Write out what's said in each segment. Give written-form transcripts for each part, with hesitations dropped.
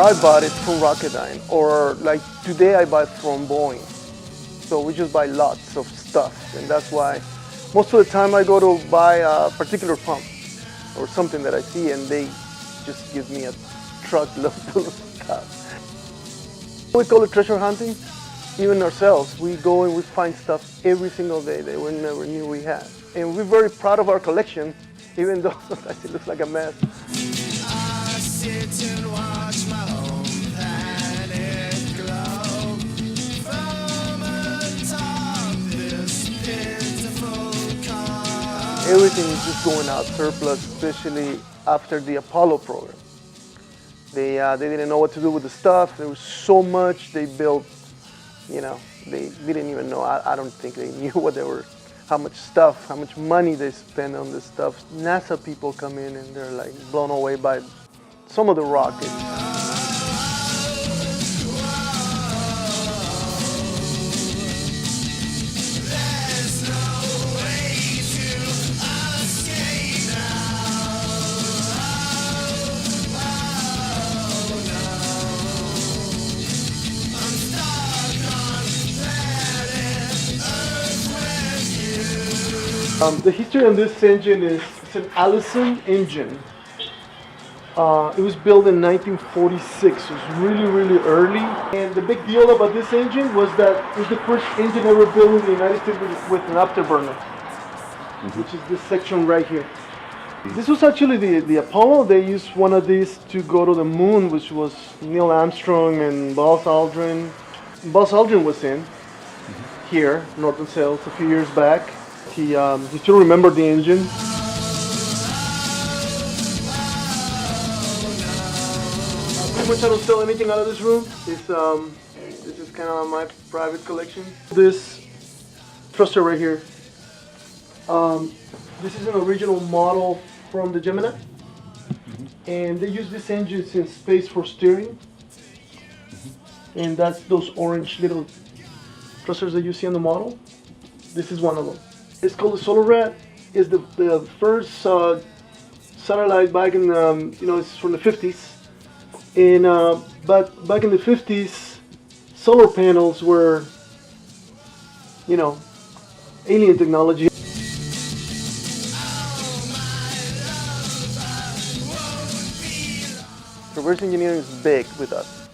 I bought it from Rocketdyne, or like today I buy from Boeing. So we just buy lots of stuff, and that's why most of the time I go to buy a particular pump or something that I see, and they just give me a truckload full of stuff. We call it treasure hunting. Even ourselves, we go and we find stuff every single day that we never knew we had. And we're very proud of our collection, even though sometimes it looks like a mess. I sit and watch my home planet glow from atop this pitiful car. Everything is just going out surplus, especially after the Apollo program. They didn't know what to do with the stuff. There was so much they built, they didn't even know. I don't think they knew how much stuff, how much money they spent on this stuff. NASA people come in and they're like blown away by some of the rockets. The history on this engine is it's an Allison engine. It was built in 1946. It was really, really early. And the big deal about this engine was that it was the first engine ever built in the United States with an afterburner, which is this section right here. This was actually the Apollo. They used one of these to go to the moon, which was Neil Armstrong and Buzz Aldrin. Buzz Aldrin was in here, Norton Sales, a few years back. He still remembered the engine. Pretty much I don't sell anything out of this room. This is kind of my private collection. This thruster right here. This is an original model from the Gemini. And they use this engine in space for steering. And that's those orange little thrusters that you see on the model. This is one of them. It's called the Solar Rat. It's the first satellite back in it's from the 50s. And but back in the 50s, solar panels were, alien technology. Reverse engineering is big with us.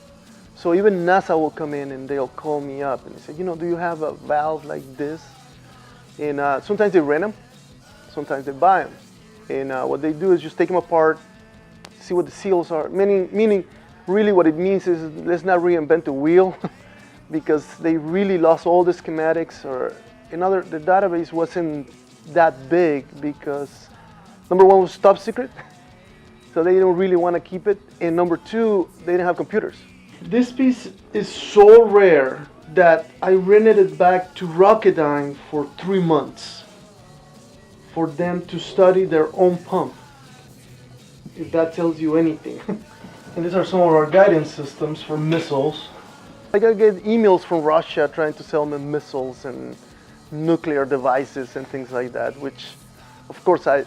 So even NASA will come in and they'll call me up and they say, do you have a valve like this? And sometimes they rent them, sometimes they buy them. And what they do is just take them apart, see what the seals are. Meaning, really what it means is let's not reinvent the wheel because they really lost all the schematics. The database wasn't that big because number one was top secret, so they didn't really want to keep it. And number two, they didn't have computers. This piece is so rare that I rented it back to Rocketdyne for 3 months for them to study their own pump, if that tells you anything. And these are some of our guidance systems for missiles. I get emails from Russia trying to sell me missiles and nuclear devices and things like that, which of course I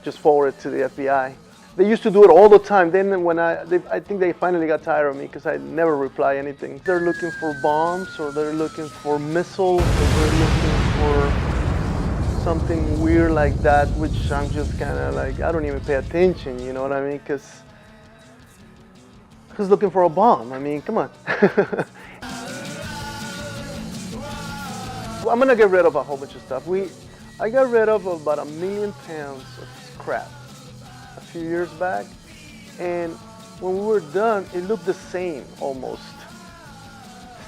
just forwarded to the FBI. They used to do it all the time. Then when I think they finally got tired of me because I never reply anything. They're looking for bombs, or they're looking for missiles, or they're looking for something weird like that, which I'm just kind of like, I don't even pay attention, you know what I mean? Because who's looking for a bomb? I mean, come on. I'm gonna get rid of a whole bunch of stuff. I got rid of about 1 million pounds of scrap a few years back, and when we were done, it looked the same almost.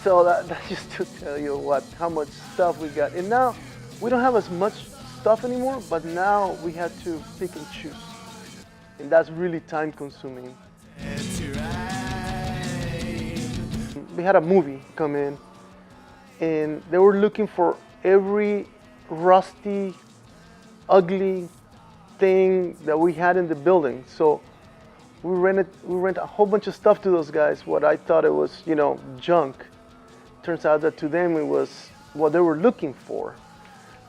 So that just to tell you how much stuff we got. And now we don't have as much stuff anymore, but now we had to pick and choose, and that's really time consuming. We had a movie come in, and they were looking for every rusty, ugly thing that we had in the building. So we rent a whole bunch of stuff to those guys. What I thought it was, junk. Turns out that to them it was what they were looking for.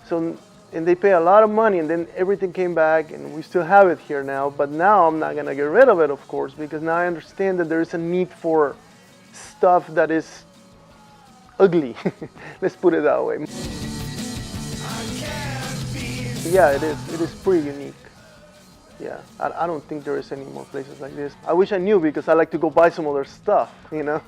So and they pay a lot of money, and then everything came back, and we still have it here now. But now I'm not gonna get rid of it, of course, because now I understand that there is a need for stuff that is ugly. Let's put it that way. Yeah, it is. It is pretty unique. Yeah, I don't think there is any more places like this. I wish I knew, because I like to go buy some other stuff, you know.